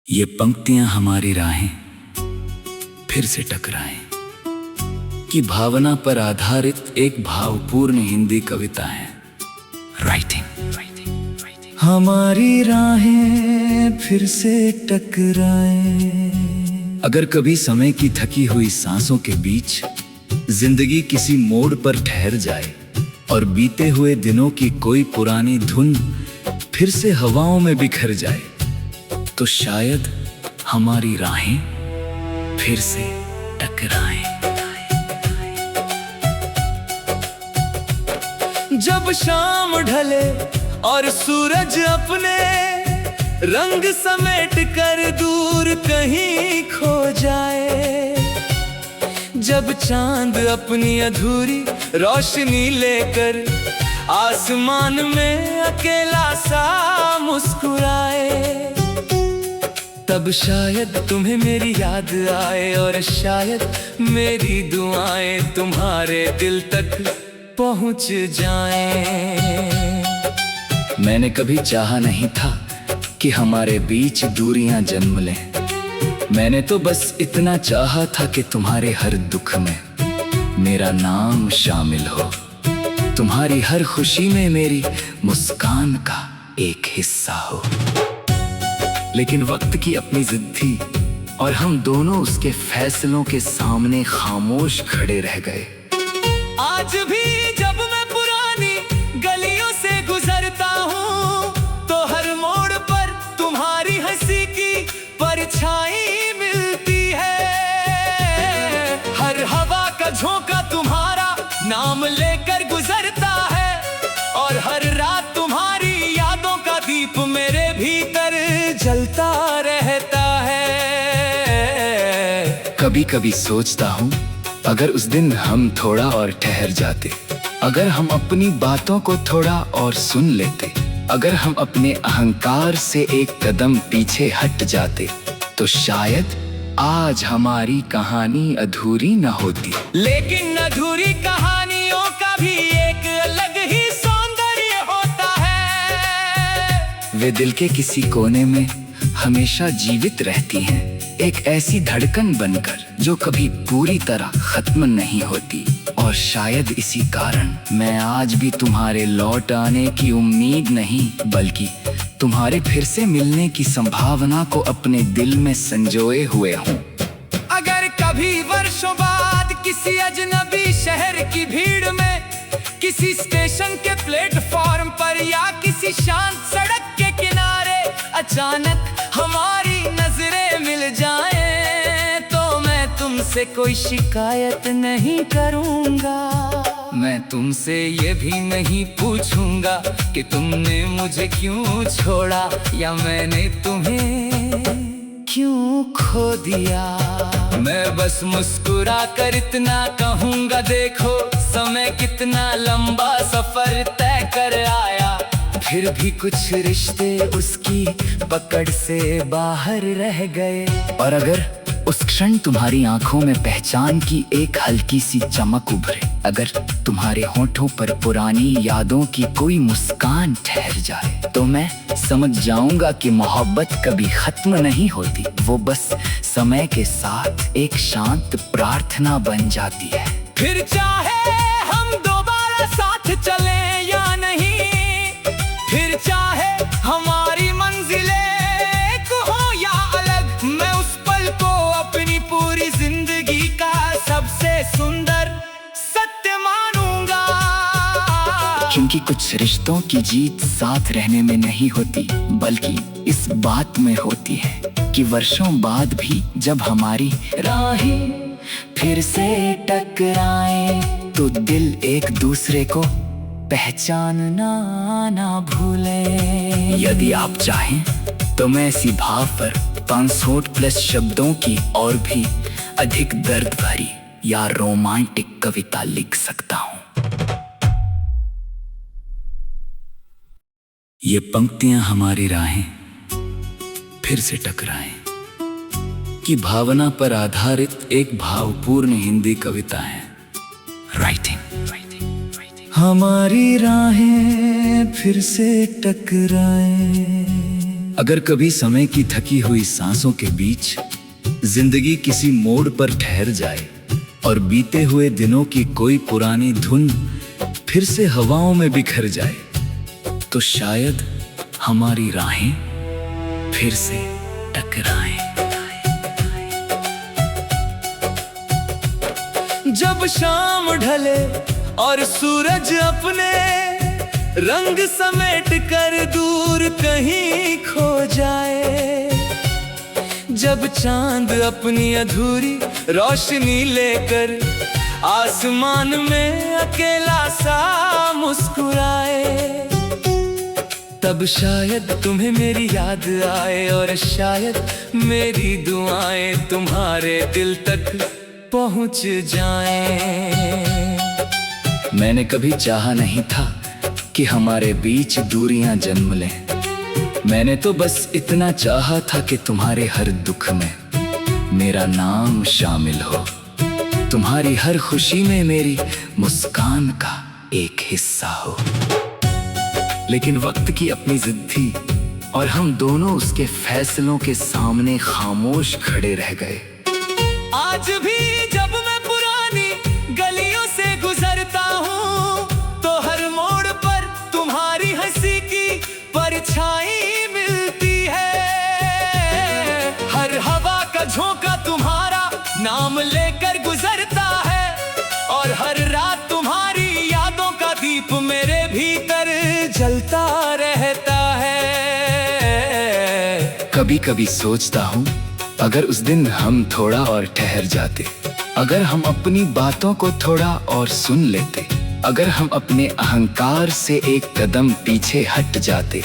ये पंक्तियां हमारी राहें फिर से टकराएं कि भावना पर आधारित एक भावपूर्ण हिंदी कविता है। राइटिंग हमारी राहें फिर से टकराएं। अगर कभी समय की थकी हुई सांसों के बीच जिंदगी किसी मोड़ पर ठहर जाए और बीते हुए दिनों की कोई पुरानी धुन फिर से हवाओं में बिखर जाए, तो शायद हमारी राहें फिर से टकराएं। जब शाम ढले और सूरज अपने रंग समेट कर दूर कहीं खो जाए, जब चांद अपनी अधूरी रोशनी लेकर आसमान में अकेला सा मुस्कुराए, तब शायद तुम्हें मेरी याद आए और शायद मेरी दुआएं तुम्हारे दिल तक पहुंच जाएं। मैंने कभी चाहा नहीं था कि हमारे बीच दूरियां जन्म लें। मैंने तो बस इतना चाहा था कि तुम्हारे हर दुख में मेरा नाम शामिल हो, तुम्हारी हर खुशी में मेरी मुस्कान का एक हिस्सा हो। लेकिन वक्त की अपनी जिद थी और हम दोनों उसके फैसलों के सामने खामोश खड़े रह गए। आज भी जब मैं पुरानी गलियों से गुजरता हूँ तो हर मोड़ पर तुम्हारी हंसी की परछाई मिलती है। हर हवा का झोंका तुम्हारा नाम लेकर गुजरता है और हर रात तुम्हारी यादों का दीप मेरे भीतर जलता रहता है। कभी कभी सोचता हूँ अगर उस दिन हम थोड़ा और ठहर जाते, अगर हम अपनी बातों को थोड़ा और सुन लेते, अगर हम अपने अहंकार से एक कदम पीछे हट जाते, तो शायद आज हमारी कहानी अधूरी न होती। लेकिन अधूरी कहानियों का भी एक अलग ही सौंदर्य होता है। वे दिल के किसी कोने में हमेशा जीवित रहती हैं, एक ऐसी धड़कन बनकर जो कभी पूरी तरह खत्म नहीं होती। और शायद इसी कारण मैं आज भी तुम्हारे लौट आने की उम्मीद नहीं, बल्कि तुम्हारे फिर से मिलने की संभावना को अपने दिल में संजोए हुए हूँ। अगर कभी वर्षों बाद किसी अजनबी शहर की भीड़ में, किसी स्टेशन के प्लेटफॉर्म पर या किसी शांत सड़क के किनारे अचानक हमारी नजरें मिल जाएं, तो मैं तुमसे कोई शिकायत नहीं करूँगा। मैं तुमसे ये भी नहीं पूछूंगा कि तुमने मुझे क्यों छोड़ा या मैंने तुम्हें क्यों खो दिया। मैं बस मुस्कुरा कर इतना कहूँगा, देखो समय कितना लंबा सफर तय कर आया, फिर भी कुछ रिश्ते उसकी पकड़ से बाहर रह गए। और अगर उस क्षण तुम्हारी आंखों में पहचान की एक हल्की सी चमक उभरे, अगर तुम्हारे होठों पर पुरानी यादों की कोई मुस्कान ठहर जाए, तो मैं समझ जाऊंगा कि मोहब्बत कभी खत्म नहीं होती। वो बस समय के साथ एक शांत प्रार्थना बन जाती है। फिर चाहे हम दोबारा साथ चले या नहीं, फिर चाहे हमारी मंजिलें एक हो या अलग, मैं उस पल को अपनी पूरी जिंदगी का सबसे सुंदर सत्य मानूंगा। क्योंकि कुछ रिश्तों की जीत साथ रहने में नहीं होती, बल्कि इस बात में होती है कि वर्षों बाद भी जब हमारी राहें फिर से टकराएं, तो दिल एक दूसरे को पहचानना ना भूले। यदि आप चाहें तो मैं इसी भाव पर 500+ शब्दों की और भी अधिक दर्द भरी या रोमांटिक कविता लिख सकता हूँ। ये पंक्तियां हमारी राहें फिर से टकराएं कि भावना पर आधारित एक भावपूर्ण हिंदी कविता है। राइटिंग हमारी राहें फिर से टकराएं। अगर कभी समय की थकी हुई सांसों के बीच जिंदगी किसी मोड़ पर ठहर जाए और बीते हुए दिनों की कोई पुरानी धुन फिर से हवाओं में बिखर जाए, तो शायद हमारी राहें फिर से टकराएं। जब शाम ढले और सूरज अपने रंग समेट कर दूर कहीं खो जाए, जब चांद अपनी अधूरी रोशनी लेकर आसमान में अकेला सा मुस्कुराए, तब शायद तुम्हें मेरी याद आए और शायद मेरी दुआएं तुम्हारे दिल तक पहुंच जाएं। मैंने कभी चाहा नहीं था कि हमारे बीच दूरियां जन्म लें। मैंने तो बस इतना चाहा था कि तुम्हारे हर दुख में मेरा नाम शामिल हो, तुम्हारी हर खुशी में मेरी मुस्कान का एक हिस्सा हो। लेकिन वक्त की अपनी जिद थी और हम दोनों उसके फैसलों के सामने खामोश खड़े रह गए। आज भी जब मैं पुरानी गलियों से गुजरता हूँ तो हर मोड़ पर तुम्हारी हंसी की परछाई मिलती है। हर हवा का झोंका तुम्हारा नाम लेकर गुजरता है और हर रात तुम्हारी यादों का दीप मेरे भीतर जलता रहता है। कभी कभी सोचता हूँ अगर उस दिन हम थोड़ा और ठहर जाते, अगर हम अपनी बातों को थोड़ा और सुन लेते, अगर हम अपने अहंकार से एक कदम पीछे हट जाते,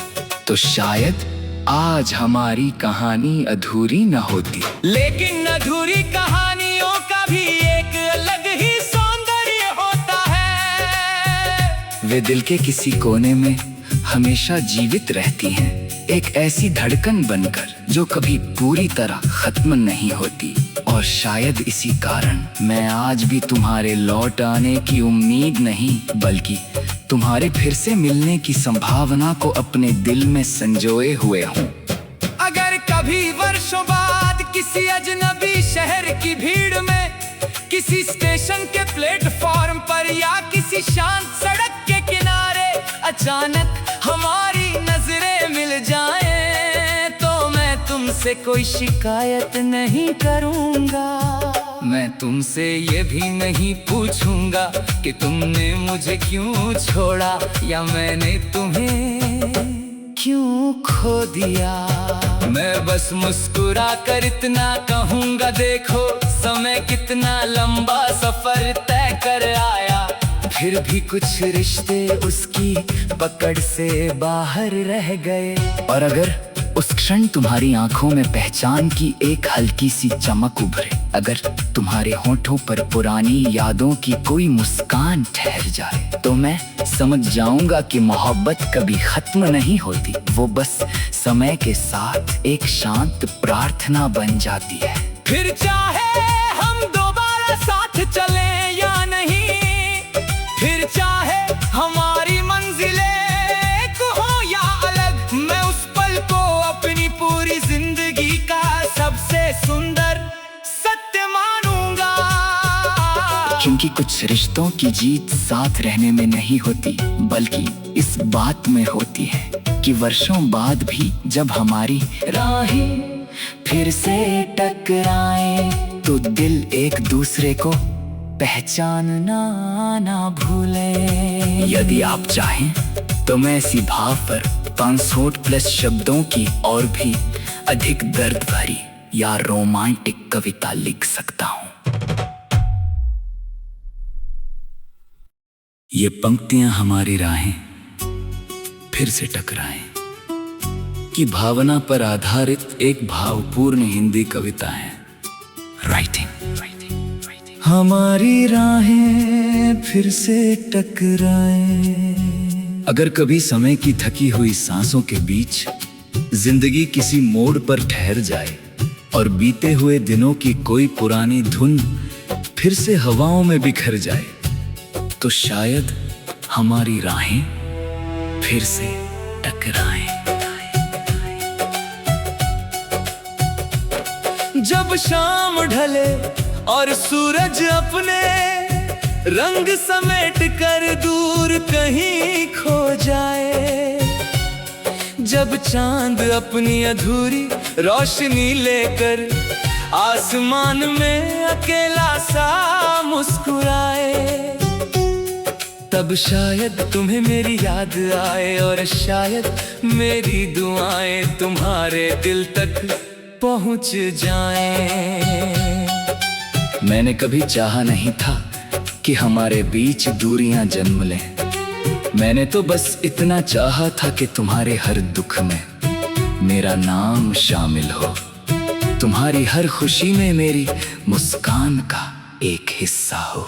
तो शायद आज हमारी कहानी अधूरी न होती। लेकिन अधूरी कहानियों का भी एक अलग ही सौंदर्य होता है। वे दिल के किसी कोने में हमेशा जीवित रहती हैं, एक ऐसी धड़कन बनकर जो कभी पूरी तरह खत्म नहीं होती। और शायद इसी कारण मैं आज भी तुम्हारे लौट आने की उम्मीद नहीं बल्कि तुम्हारे फिर से मिलने की संभावना को अपने दिल में संजोए हुए हूँ। अगर कभी वर्षों बाद किसी अजनबी शहर की भीड़ में, किसी स्टेशन के प्लेटफॉर्म पर या किसी शांत सड़क के किनारे अचानक हमारी नजरें मिल जाएं, तो मैं तुमसे कोई शिकायत नहीं करूंगा। मैं तुमसे ये भी नहीं पूछूंगा कि तुमने मुझे क्यों छोड़ा या मैंने तुम्हें क्यों खो दिया। मैं बस मुस्कुरा कर इतना कहूंगा, देखो समय कितना लंबा सफर तय कर आया, फिर भी कुछ रिश्ते उसकी पकड़ से बाहर रह गए। और अगर उस क्षण तुम्हारी आंखों में पहचान की एक हल्की सी चमक उभरे, अगर तुम्हारे होठों पर पुरानी यादों की कोई मुस्कान ठहर जाए, तो मैं समझ जाऊंगा कि मोहब्बत कभी खत्म नहीं होती। वो बस समय के साथ एक शांत प्रार्थना बन जाती है। फिर चाहे हम दोबारा साथ चलें या नहीं, फिर चाहे हमारी मंजिलें एक हो या अलग, मैं उस पल को अपनी पूरी जिंदगी का सबसे सुंदर सत्य मानूंगा। क्योंकि कुछ रिश्तों की जीत साथ रहने में नहीं होती बल्कि इस बात में होती है कि वर्षों बाद भी जब हमारी राहें फिर से टकराएं, तो दिल एक दूसरे को पहचानना ना भूले। यदि आप चाहें तो मैं इसी भाव पर 500+ शब्दों की और भी अधिक दर्द भरी या रोमांटिक कविता लिख सकता हूँ। ये पंक्तियां हमारी राहें फिर से टकराएं की भावना पर आधारित एक भावपूर्ण हिंदी कविता है। राइटिंग हमारी राहें फिर से टकराएं। अगर कभी समय की थकी हुई सांसों के बीच जिंदगी किसी मोड़ पर ठहर जाए और बीते हुए दिनों की कोई पुरानी धुन फिर से हवाओं में बिखर जाए, तो शायद हमारी राहें फिर से टकराएं। जब शाम ढले और सूरज अपने रंग समेट कर दूर कहीं खो जाए, जब चांद अपनी अधूरी रोशनी लेकर आसमान में अकेला सा मुस्कुराए, तब शायद तुम्हें मेरी याद आए और शायद मेरी दुआएं तुम्हारे दिल तक पहुंच जाएं। मैंने कभी चाहा नहीं था कि हमारे बीच दूरियां जन्म लें, मैंने तो बस इतना चाहा था कि तुम्हारे हर दुख में मेरा नाम शामिल हो, तुम्हारी हर खुशी में मेरी मुस्कान का एक हिस्सा हो।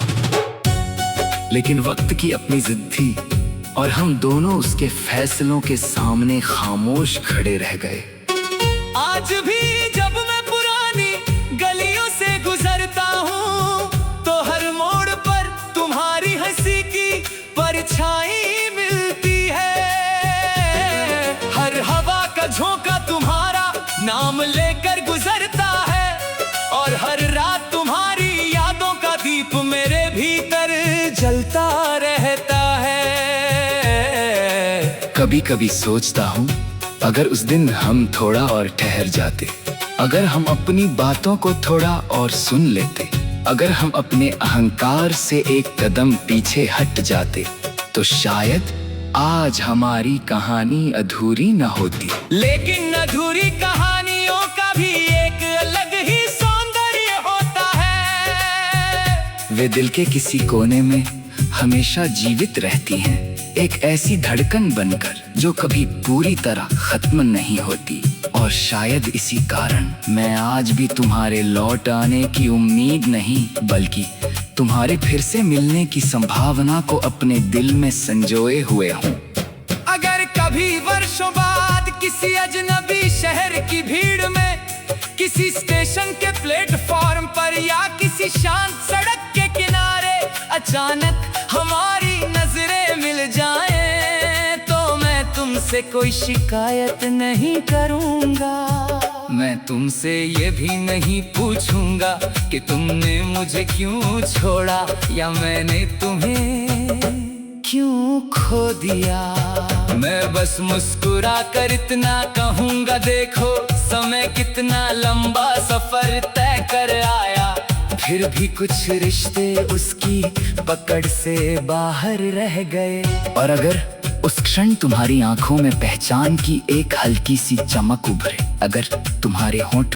लेकिन वक्त की अपनी जिद थी और हम दोनों उसके फैसलों के सामने खामोश खड़े रह गए। आज भी जब मैं पुरानी गलियों से गुजरता हूँ तो हर मोड़ पर तुम्हारी हंसी की परछाई मिलती है, हर हवा का झोंका तुम्हारा नाम लेकर गुजरता है और हर रात तुम्हारी यादों का दीप मेरे भीतर जलता रहता है। कभी कभी सोचता हूँ अगर उस दिन हम थोड़ा और ठहर जाते, अगर हम अपनी बातों को थोड़ा और सुन लेते, अगर हम अपने अहंकार से एक कदम पीछे हट जाते, तो शायद आज हमारी कहानी अधूरी न होती। लेकिन अधूरी कहानियों का भी एक अलग ही सौंदर्य होता है, वे दिल के किसी कोने में हमेशा जीवित रहती हैं, एक ऐसी धड़कन बनकर जो कभी पूरी तरह खत्म नहीं होती। और शायद इसी कारण मैं आज भी तुम्हारे लौट आने की उम्मीद नहीं बल्कि तुम्हारे फिर से मिलने की संभावना को अपने दिल में संजोए हुए हूँ। अगर कभी वर्षों बाद किसी अजनबी शहर की भीड़ में, किसी स्टेशन के प्लेटफॉर्म पर या किसी शांत सड़क के किनारे अचानक हमारी नजरें मिल जाएं, तो मैं तुमसे कोई शिकायत नहीं करूंगा, मैं तुमसे ये भी नहीं पूछूंगा कि तुमने मुझे क्यों छोड़ा या मैंने तुम्हें क्यों खो दिया। मैं बस मुस्कुरा कर इतना कहूंगा, देखो समय कितना लंबा सफर तय कर आया, फिर भी कुछ रिश्ते उसकी पकड़ से बाहर रह गए। और अगर उस क्षण तुम्हारी आंखों में पहचान की एक हल्की सी चमक उभरे, अगर तुम्हारे होंठ